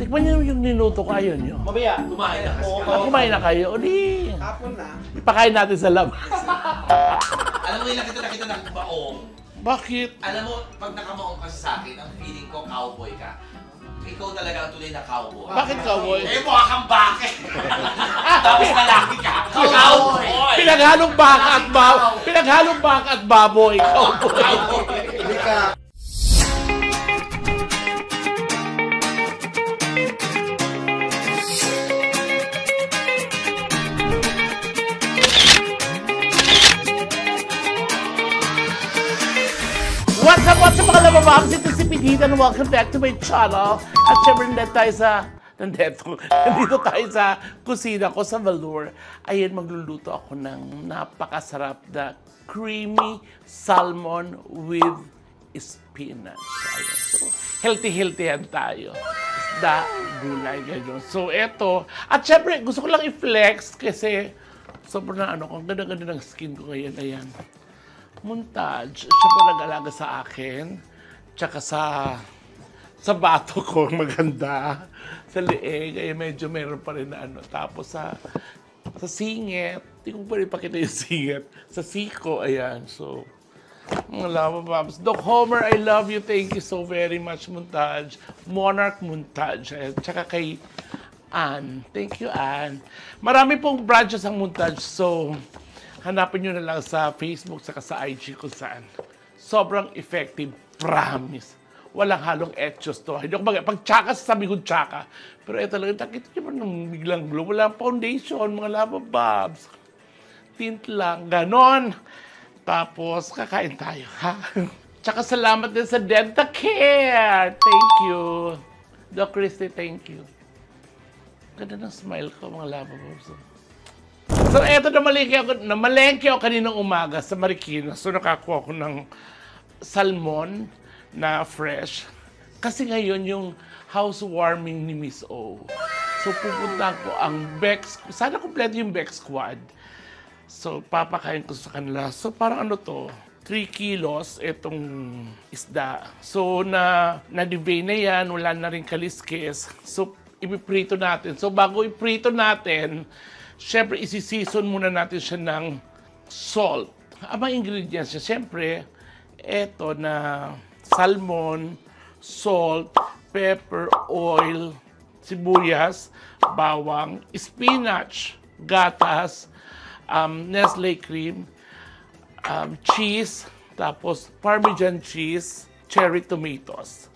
Tikman niyo yung niluto ko, ayun yun. Mamaya, kumain na kasi. Kumain na kayo. O di, Hapon na. ipakain natin sa labas. Alam mo, nakita ng baong. Bakit? Alam mo, pag nakamaong ka sa akin, ang feeling ko cowboy ka. Ikaw talaga ang tunay na cowboy. Bakit cowboy? Eh, mukha kang bakit. Tapos lalaki ka. Cowboy! Pinaghalong baka at baboy. Pinaghalong baka at baboy. Cowboy. Hindi ka. What's up mga labababs? Ito si Pinita and welcome back to my channel. At syempre nandito tayo sa kusina ko sa Valor. Ayan, magluluto ako ng napakasarap na creamy salmon with spinach. Ayan, so healthy yan tayo. Isda, gulay, ganyan. So eto, at syempre gusto ko lang i-flex kasi sobrang ang ganda-ganda ng skin ko ngayon. Ayan. Montage, siya po nag-alaga sa akin, tsaka sa bato ko, maganda, sa leeg, ay medyo meron pa rin na tapos sa singit, hindi ko pa rin pakita yung singit, sa siko, ayan, so, mga labababs. Doc Homer, I love you, thank you so very much, Montage, Monarch Montage, ayan, tsaka kay Ann, thank you, Ann. Marami pong branches ang Montage, so, hanapin nyo na lang sa Facebook saka sa IG kung saan. Sobrang effective, promise. Walang halong etchos to. Hindi ako pag tsaka, sasabi ko tsaka. Pero ito lang, nakita nyo ba nung biglang glow? Walang foundation, mga labababs. Tint lang, ganon. Tapos, kakain tayo, ha? Tsaka salamat din sa Dentacare. Thank you. Doc Christy, thank you. Ganda ng smile ko, mga labababs. So, eto namalengke ako kaninang umaga sa Marikina. So, nakakuha ko ng salmon na fresh. Kasi ngayon yung housewarming ni Miss O. So, pupunta ko ang Bex. Sana kompleto yung Bex Squad. So, papakain ko sa kanila. So, parang 3 kilos itong isda. So, na-devein na yan. Wala na rin kaliskis. So, ipiprito natin. So, bago iprito natin, siyempre, isi-season muna natin siya ng salt. Ang mga ingredients niya, siyempre, eto na salmon, salt, pepper, oil, sibuyas, bawang, spinach, gatas, Nestle cream, cheese, tapos Parmesan cheese, cherry tomatoes.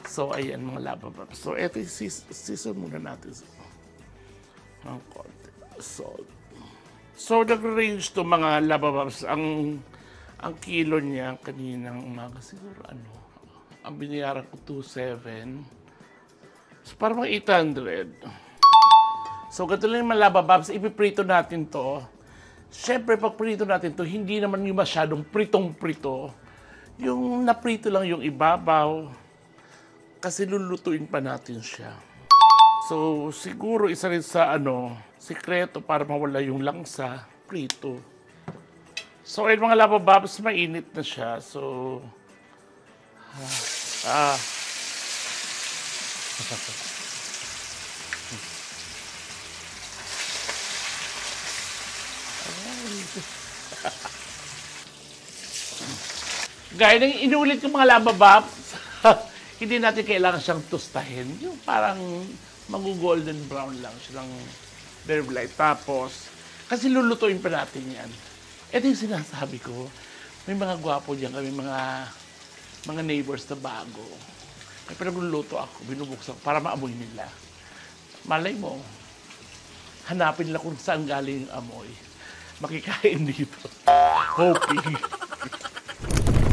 So, ayan mga lababab. So, eto isi-season muna natin. Ang konti. So nag-range to mga labababs. Ang kilo niya kaninang umaga siguro ang binayaran ko 2.7. So parang 800. So ganito lang yung mga labababs, ipiprito natin to. Siyempre pag prito natin to, hindi naman yung masyadong pritong-prito. Yung naprito lang yung ibabaw kasi lulutuin pa natin siya. So siguro isa rin sa sikreto para mawala yung langsa, prito. So, ayun mga labababs, mainit na siya. So, gaya ng inulit ko mga labababs, hindi natin kailangan siyang tustahin. Yung parang mag-golden brown lang siya ng very light. Tapos, kasi lulutuin pa natin yan. Ito yung sinasabi ko. May mga gwapo dyan kami, mga neighbors na bago. May pinagluluto ako, binubuksan ko para maamoy nila. Malay mo, hanapin nila kung saan galing yung amoy. Makikain dito. Hoping.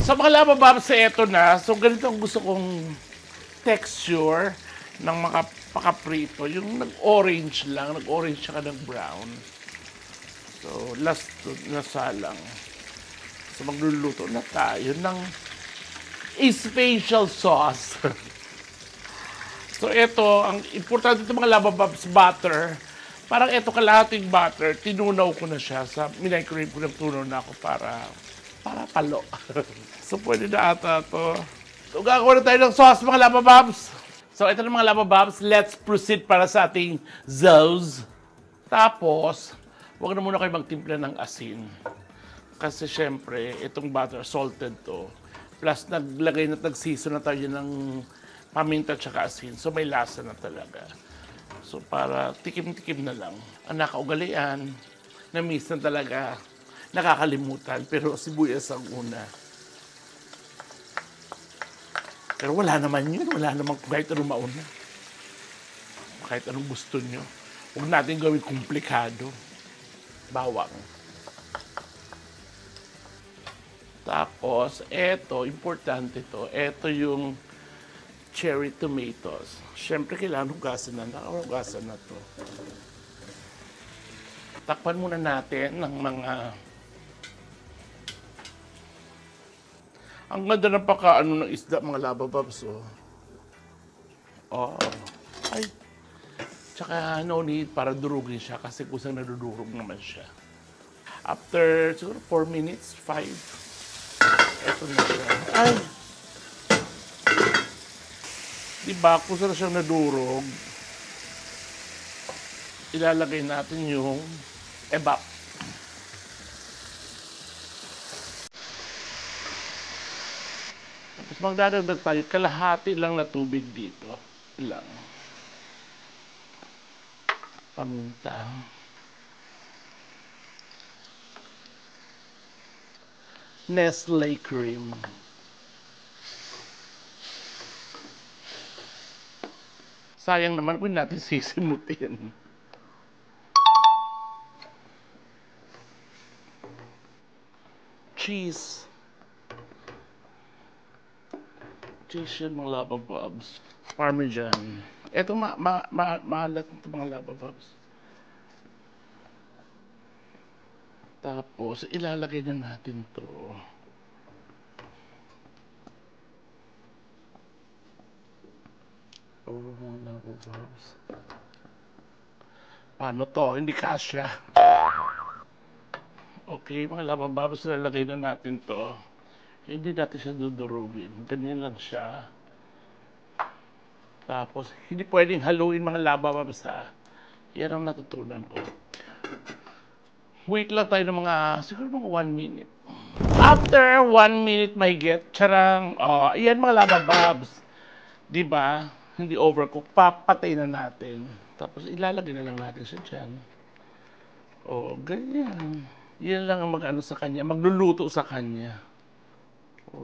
Sa mga labababs sa eto na, so ganito ang gusto kong texture ng pakaprito, yung nag-orange lang, nag-orange siya ka ng brown. So, last nasalang. So, magluluto na tayo ng special sauce. So, ito, ang importante ito mga labababs, butter. Parang ito kalahating butter, tinunaw ko na siya. Minicrowave ko ng tunaw na ako para palo. So, pwede na ata ito. So, gagawa na tayo ng sauce mga labababs. So, ito na mga labababs. Let's proceed para sa ating zoos. Tapos, huwag na muna kayo magtimpla ng asin. Kasi syempre, itong butter, salted to. Plus, naglagay na nag-season na tayo ng paminta at asin. So, may lasa na talaga. So, para tikim-tikim na lang. Ang nakaugalian, na-miss na talaga. Nakakalimutan, pero sibuyas ang una. Pero wala naman yun. Wala naman kahit anong mauna. Kahit anong gusto nyo. Huwag natin gawin komplikado. Bawang. Tapos, eto, importante to. Eto yung cherry tomatoes. Siyempre, kailangan hugasan na. Nakahugasan na to. Takpan muna natin ng mga... Ang ganda ng pagkaano ng isda, mga labababs, oh. Oh. Ay. Tsaka no need para durugin siya kasi kusang nadudurog naman siya. After, siguro 4 minutes, 5. Eto na siya. Ay! Diba, kusang na siyang nadurog, ilalagay natin yung ebap. Tapos magdadagdag tayo, kalahati lang na tubig dito. Lang. Paminta. Nestle cream. Sayang naman kung natin sisimutin. Cheese. Cheese yun, mga labababs. Parmesan. Ito, maalat ito, mga labababs. Tapos, ilalagay na natin to. Oh, mga labababs. Paano to? Hindi kasya. Okay, mga labababs, ilalagay na natin to. Hindi natin siya dudurugin. Ganyan lang siya. Tapos, hindi pwedeng haluin mga labababs, ha. Yan ang natutunan ko. Wait lang tayo ng mga, siguro mga 1 minute. After 1 minute may get, charang, yan mga labababs. Diba? Hindi overcook. Papatay na natin. Tapos, ilalagay na lang natin siya dyan. Ganyan. Yan lang ang mag-ano sa kanya, magluluto sa kanya.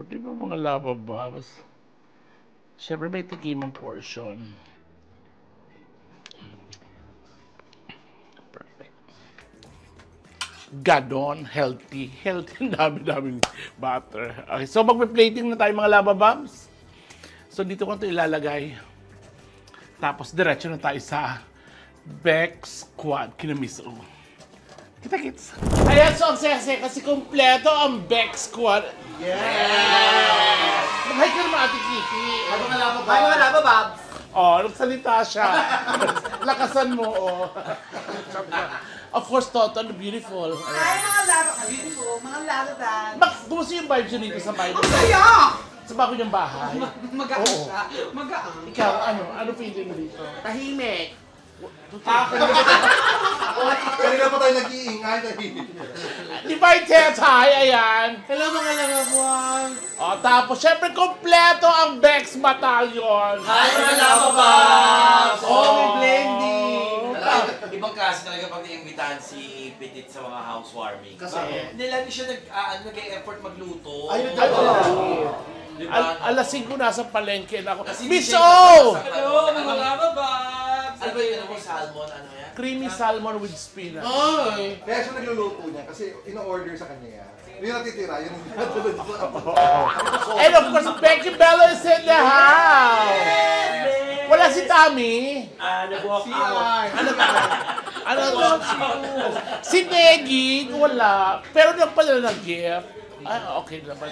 Di ba mga labababs? Siyempre may tikimang portion. Perfect. Ganon, healthy. Healthy, dami-daming butter. Okay, so magpe-plating na tayo mga labababs. So dito ko ito ilalagay. Tapos diretso na tayo sa Bex Squad Kinamiso. Kita-kits. Ayan, so ang sese kasi kompleto ang Bex Squad. Yes! Mag-hi ka naman, Ate Kitty. Ay, mga labababs. Ay, mga labababs. Nagsalita siya. Lakasan mo, Of course, Toto, beautiful. Ay, mga labababs. Beautiful, mga labababs. Kumusta yung vibes yun dito sa bahay? Ang saya! Sa bago niyang bahay? Magaan Oo. siya. Magaan. Ikaw, ano feeling mo dito? Tahimik. Kanina pa tayo nag-iingay. Divine Tets, hi, ayan. Hello, mga labababs. Tapos, syempre, kompleto ang Bex Battalion. Hi, mga labababs! May blending. Ibang klase talaga pag naimbitahan si Petit sa mga housewarming. Kasi, Nila siya nag-effort magluto. ayun Diba? Alas 5 nasa palengke na ako. Kasi Miss hindi O! siya- Hello, mga labababs. Ano ba yun? Salmon? Ano yan? Creamy salmon with spinach. Ay. kaya siya nagluluto niya kasi ino-order sa kanya yan. Yung natitira, yun ang natulad sa And of course, Becky Bello is in the house! Wala si Tommy. Nag-walk out. Si Neggy, wala. Pero nagpadala ng gift. Okay naman.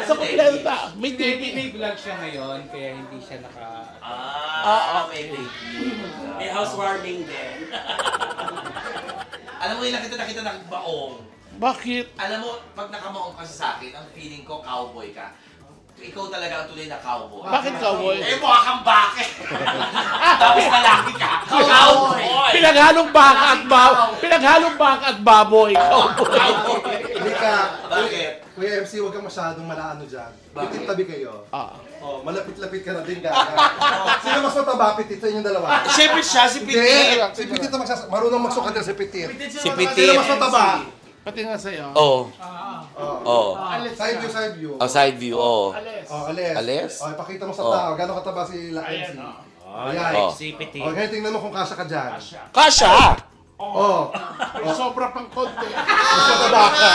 So, kompleto ta. May baby. May vlog siya ngayon, kaya hindi siya naka... May baby. May housewarming din. Alam mo yung nakita nagbaong. Bakit? Alam mo, pag nakamaong ka sa akin, ang feeling ko cowboy ka. Ikaw talaga ang tunay na cowboy. Bakit cowboy? Eh, mukha kang bakit. Tapos lalaki ka. Cowboy! Pinaghalong baka at baboy. Cowboy. Hindi ka. Bakit? Kuya MC, huwag kang masyadong malaano dyan. Pitit tabi kayo. Ah. Oh, malapit-lapit ka na din, gaga. Sino mas mataba, Pitit, sa inyong dalawa? Siyempre siya, si Hindi, Pitit. si Pitit ang marunong magsukat din si Pitit. Si Sino Pitit. mas mataba? Pati nga sa'yo. Oo. Oh. Oo. Side view, side view. Oh, side view, oo. Ales. Oh, Ales. Ales? Oh, ipakita mo sa Oh. tao, gano'ng kataba si La MC. Ayan, Ayan. Oh. Si Pitit. Oh, ngayon tingnan mo kung kasya ka dyan. Kasha! Oh. May sobra pang konti. Mas mataba ka.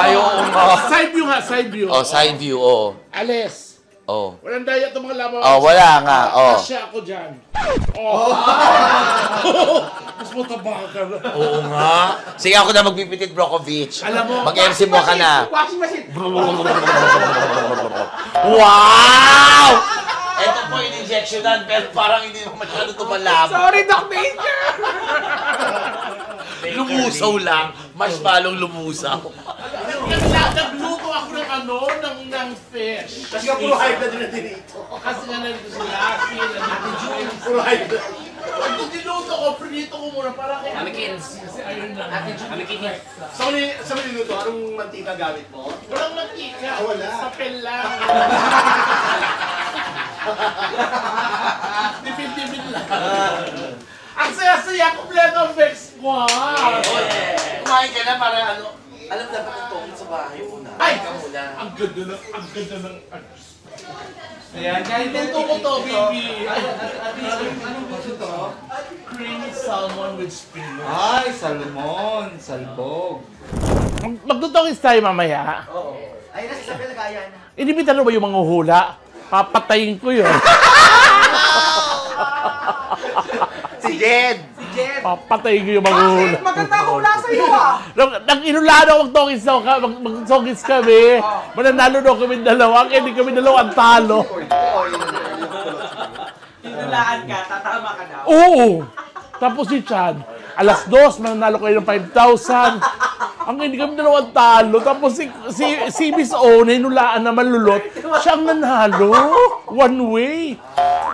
Ayaw nga. Side view nga, side view. Oh, side view, oo. Ales. Oh. Walang daya itong mga laban. Oh, wala nga, oh. Kasya ako dyan. Oh. Mas mataba ka na. Oo nga. Sige, ako na magpipitit, Brokovich. Alam mo, Mag-MC mo ka na. Washing machine. Wow! Ito po yung injectionan, pero parang hindi mo masyado tumalab. Sorry, Doc Danger. Lumusaw lang. Mas balong lumusaw. Nagluto ako ng fish. Kasi nga puro high blood na din ito. Kasi nga nandito si Lassie, nandito si Jules. Puro high blood. Ito dinuto ko, prinito ko muna para kay Amikins. Kasi ayun na. Amikins. Sa minuto, anong mantika gamit mo? Walang mantika. Wala. Papel lang. Tipid-tipid lang. Ang saya-saya, kompleto ang Vex Squad. Kumain ka na para ano. Alam na ba itong sa bahay muna? Ay! Ka muna. Ang ganda ng Ayan, kahit Ito ko to, baby. Anong gusto to? Creamy salmon with spinach. Ay, salmon. Salbog. Magtutongis tayo mamaya. Oo. Ay, nasa sabi na kaya na. Inimbitan na ba yung mga hula? Papatayin ko yun. Si Jed! Jen! Papatayin ko yung mga hula. Bakit? Maganda hula sa'yo ah! Nang inulado akong mag-tongis kami. Mananalo daw kami dalawa, kaya hindi kami dalawa ang talo. Tinulaan ka, tatama ka daw. Oo! Tapos si Chad, alas 2, mananalo kayo ng 5,000. Ang hindi kami dalawang talo. Tapos si Miss O, na inulaan na malulot, siyang nanalo. One way.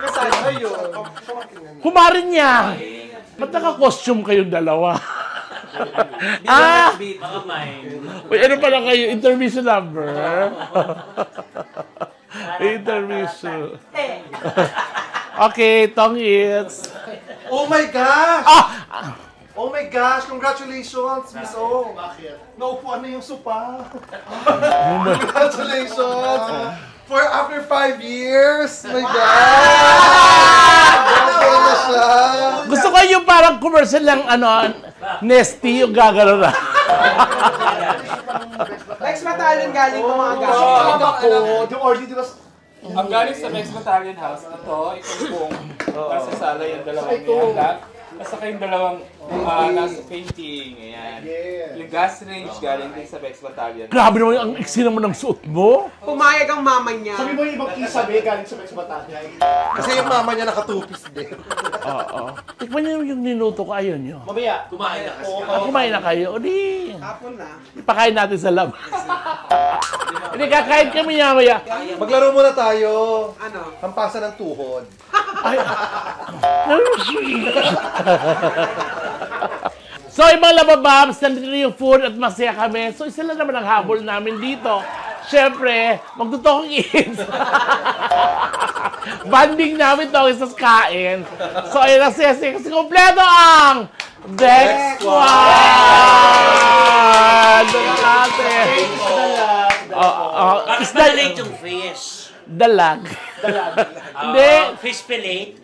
Kasama yun. Kumarin niya. Ba't naka-costume kayong dalawa? Baka may. Uy, ano pala kayo? Intermission number? Intermission. Okay, Tong It's. Oh my gosh! Ah! Oh my gosh! Congratulations, Miss O! Bakit? Naupuan na yung sopa. Congratulations! For after 5 years! My God! Okay na siya! Gusto ko yung parang commercial lang, Nesty, yung gagano na. Next battalion galing ko mga galing. Ako, yung order di ba? Ang galing sa Vex Battalion House, ito pong nasa sala yung dalawang nilalak. Nasa kayong dalawang nasa painting, ayan. Yung gas range galing din sa Vex Battalion. Grabe naman ang iksi naman ng suot mo. Pumayag ang mama niya. Sabi mo yung ibang kisabi galing sa Mex Batangas. Kasi yung mama niya nakatupis din. Oo. Tikman niyo yung niluto ko, ayun nyo. Mamaya. Kumain na kasi. Kumain na kayo. O di, Hapon na. ipakain natin sa labas. Hindi, kakain kami mamaya. Maglaro muna tayo. Ano? Hampasan ng tuhod. Ay. So, ibang labababs, nandito yung food at masaya kami. So, isa lang naman ang habol namin dito. Siyempre, magtutokong eat. Banding namin to sa kain. So, ayun na siya. Kasi kompleto ang Vex Squad! Doon natin. Bakit malate yung fish? Dalag. Hindi. Fish fillet?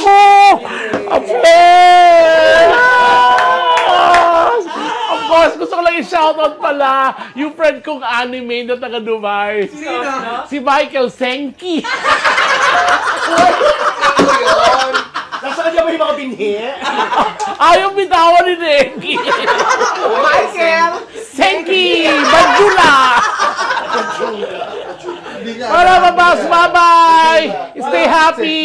Oh! Of course, gusto ko lang i-shoutout pala yung friend kong anime na taga Dubai. Si Michael Senki. Nasa kanya ba yung mga binhi? Ayaw bitawan ni Neki. Michael! Senki! Badjula! Hindi niya Para babas, bye-bye! Stay happy!